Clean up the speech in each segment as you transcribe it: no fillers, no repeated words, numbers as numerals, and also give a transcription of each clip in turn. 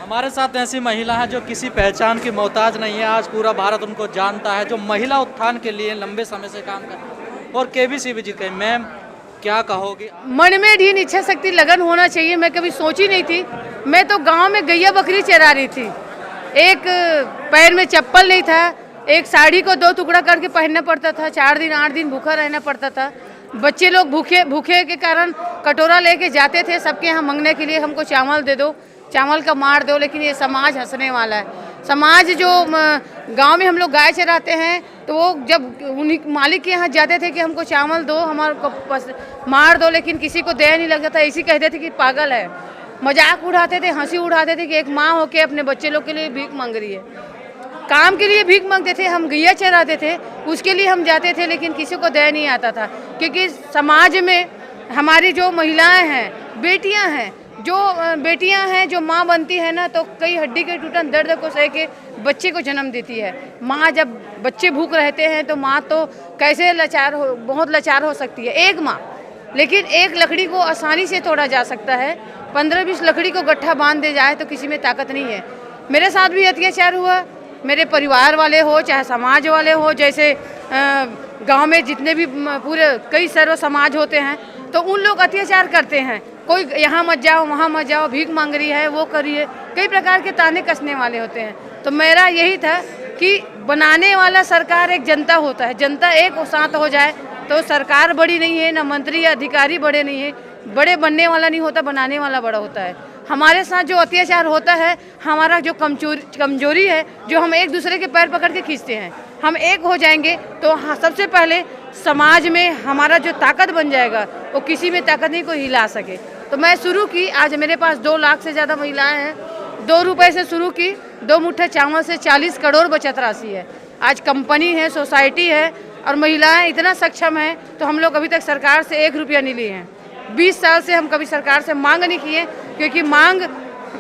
हमारे साथ ऐसी महिला है जो किसी पहचान की मोहताज नहीं है। आज पूरा भारत उनको जानता है, जो महिला उत्थान के लिए लंबे समय से काम कर रही है और केबीसी भी जीत गई। मैम, क्या कहोगी? मन में ढीन इच्छा शक्ति लगन होना चाहिए। मैं कभी सोची नहीं थी। मैं तो गांव में गैया बकरी चरा रही थी, एक पैर में चप्पल नहीं था, एक साड़ी को 2 टुकड़ा करके पहनना पड़ता था, 4 दिन 8 दिन भूखा रहना पड़ता था। बच्चे लोग भूखे के कारण कटोरा लेके जाते थे सबके यहाँ मांगने के लिए, हमको चावल दे दो, चावल का मार दो। लेकिन ये समाज हंसने वाला है। समाज जो गांव में हम लोग गाय चराते हैं तो वो जब उन्हीं मालिक के यहाँ जाते थे कि हमको चावल दो, हमारे को मार दो, लेकिन किसी को दया नहीं लगता था। इसी कहते थे कि पागल है, मजाक उड़ाते थे, हंसी उड़ाते थे कि एक माँ होके अपने बच्चे लोग के लिए भीख मांग रही है। काम के लिए भीख मांगते थे, हम गैया चराते थे, उसके लिए हम जाते थे, लेकिन किसी को दया नहीं आता था। क्योंकि समाज में हमारी जो महिलाएं हैं, बेटियां हैं, जो माँ बनती है ना, तो कई हड्डी के टूटन दर्द को सह के बच्चे को जन्म देती है। माँ जब बच्चे भूख रहते हैं तो माँ तो कैसे बहुत लाचार हो सकती है, एक माँ। लेकिन एक लकड़ी को आसानी से तोड़ा जा सकता है, 15-20 लकड़ी को गट्ठा बांध दे जाए तो किसी में ताकत नहीं है। मेरे साथ भी अत्याचार हुआ, मेरे परिवार वाले हो चाहे समाज वाले हो, जैसे गांव में जितने भी पूरे कई सर्व समाज होते हैं तो उन लोग अत्याचार करते हैं। कोई यहाँ मत जाओ, वहाँ मत जाओ, भीख मांग रही है, वो करिए, कई प्रकार के ताने कसने वाले होते हैं। तो मेरा यही था कि बनाने वाला सरकार एक जनता होता है, जनता एक साथ हो जाए तो सरकार बड़ी नहीं है, ना मंत्री या अधिकारी बड़े नहीं है। बड़े बनने वाला नहीं होता, बनाने वाला बड़ा होता है। हमारे साथ जो अत्याचार होता है, हमारा जो कमजोरी है, जो हम एक दूसरे के पैर पकड़ के खींचते हैं, हम एक हो जाएंगे तो सबसे पहले समाज में हमारा जो ताकत बन जाएगा वो किसी में ताकत नहीं कोई हिला सके। तो मैं शुरू की, आज मेरे पास 2 लाख से ज़्यादा महिलाएं हैं। 2 रुपये से शुरू की, 2 मुट्ठे चावल से 40 करोड़ बचत राशि है। आज कंपनी है, सोसाइटी है और महिलाएं इतना सक्षम हैं तो हम लोग अभी तक सरकार से 1 रुपया नहीं लिए हैं। 20 साल से हम कभी सरकार से मांग नहीं किए, क्योंकि मांग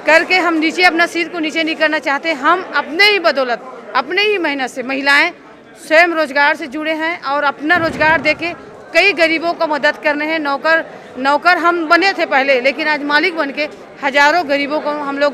करके हम नीचे अपना सिर को नीचे नहीं करना चाहते। हम अपने ही बदौलत, अपने ही मेहनत से महिलाएं स्वयं रोजगार से जुड़े हैं और अपना रोजगार देके कई गरीबों को मदद करने हैं। नौकर हम बने थे पहले, लेकिन आज मालिक बन के हजारों गरीबों को हम लोग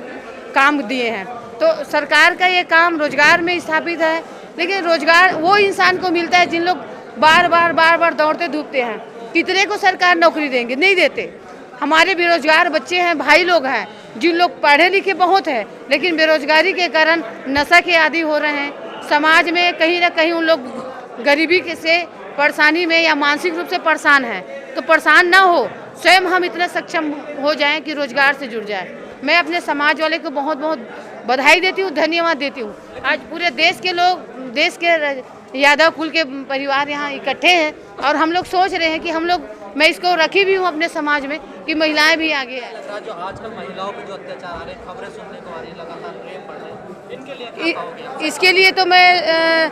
काम दिए हैं। तो सरकार का ये काम रोजगार में स्थापित है, लेकिन रोजगार वो इंसान को मिलता है जिन लोग बार बार दौड़ते धूपते हैं। कितने को सरकार नौकरी देंगे? नहीं देते। हमारे बेरोजगार बच्चे हैं, भाई लोग हैं, जिन लोग पढ़े लिखे बहुत हैं, लेकिन बेरोजगारी के कारण नशा के आदी हो रहे हैं। समाज में कहीं ना कहीं उन लोग गरीबी से परेशानी में या मानसिक रूप से परेशान हैं। तो परेशान ना हो, स्वयं हम इतना सक्षम हो जाएं कि रोजगार से जुड़ जाए। मैं अपने समाज वाले को बहुत बहुत बधाई देती हूँ, धन्यवाद देती हूँ। आज पूरे देश के लोग, देश के यादव कुल के परिवार यहाँ इकट्ठे हैं और हम लोग सोच रहे हैं कि हम लोग, मैं इसको रखी भी हूँ अपने समाज में कि महिलाएं भी आगे हैं। जो आजकल महिलाओं पे जो अत्याचार आ रहे हैं, खबरें सुनने को आ रही है, लगातार रेप बढ़ रहे हैं, इनके लिए क्या कहोगे? इसके लिए तो मैं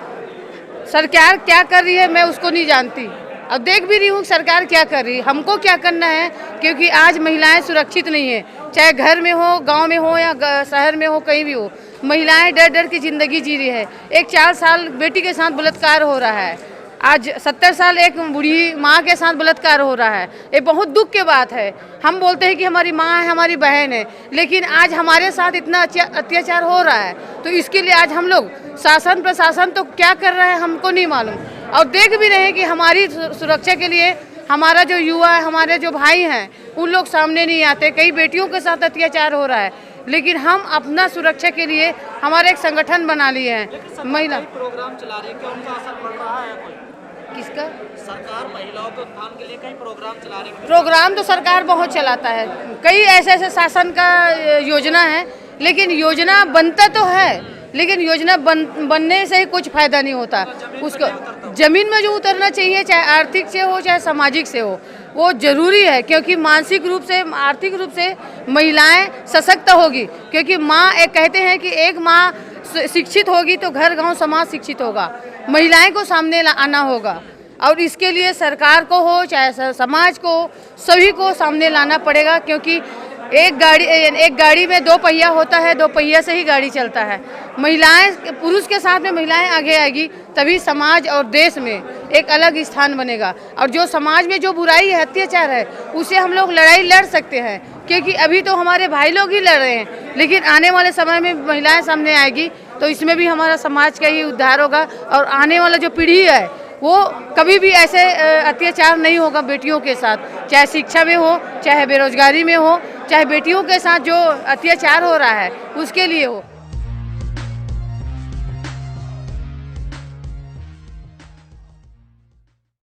सरकार क्या कर रही है मैं उसको नहीं जानती। अब देख भी रही हूँ सरकार क्या कर रही है, हमको क्या करना है, क्योंकि आज महिलाएं सुरक्षित नहीं है। चाहे घर में हो, गांव में हो या शहर में हो, कहीं भी हो, महिलाएं डर डर की ज़िंदगी जी रही है। एक 4 साल बेटी के साथ बलात्कार हो रहा है, आज 70 साल एक बूढ़ी माँ के साथ बलात्कार हो रहा है। ये बहुत दुख की बात है। हम बोलते हैं कि हमारी माँ है, हमारी बहन है, लेकिन आज हमारे साथ इतना अत्याचार हो रहा है। तो इसके लिए आज हम लोग शासन प्रशासन तो क्या कर रहा है हमको नहीं मालूम, और देख भी रहे हैं कि हमारी सुरक्षा के लिए हमारा जो युवा है, हमारे जो भाई हैं, उन लोग सामने नहीं आते। कई बेटियों के साथ अत्याचार हो रहा है, लेकिन हम अपना सुरक्षा के लिए हमारे एक संगठन बना लिए हैं। महिला प्रोग्राम चला रही है, क्या उनका असर पड़ रहा है? किसका? सरकार महिलाओं के उत्थान के लिए कई प्रोग्राम चला रही है। प्रोग्राम तो सरकार बहुत चलाता है, कई ऐसे शासन का योजना है, लेकिन योजना बनता तो है, लेकिन योजना बनने से ही कुछ फायदा नहीं होता। उसको जमीन में जो उतरना चाहिए, चाहे आर्थिक से हो चाहे सामाजिक से हो, वो जरूरी है। क्योंकि मानसिक रूप से, आर्थिक रूप से महिलाएं सशक्त होगी। क्योंकि माँ, एक कहते हैं कि एक माँ शिक्षित होगी तो घर गांव समाज शिक्षित होगा। महिलाएं को सामने आना होगा, और इसके लिए सरकार को हो चाहे समाज को, सभी को सामने लाना पड़ेगा। क्योंकि एक गाड़ी में 2 पहिया होता है, 2 पहिया से ही गाड़ी चलता है। महिलाएं, पुरुष के साथ में महिलाएं आगे आएगी, तभी समाज और देश में एक अलग स्थान बनेगा। और जो समाज में जो बुराई है, अत्याचार है, उसे हम लोग लड़ाई लड़ सकते हैं। क्योंकि अभी तो हमारे भाई लोग ही लड़ रहे हैं, लेकिन आने वाले समय में महिलाएं सामने आएगी तो इसमें भी हमारा समाज का ही उद्धार होगा और आने वाला जो पीढ़ी है वो कभी भी ऐसे अत्याचार नहीं होगा बेटियों के साथ, चाहे शिक्षा में हो, चाहे बेरोजगारी में हो, चाहे बेटियों के साथ जो अत्याचार हो रहा है उसके लिए हो।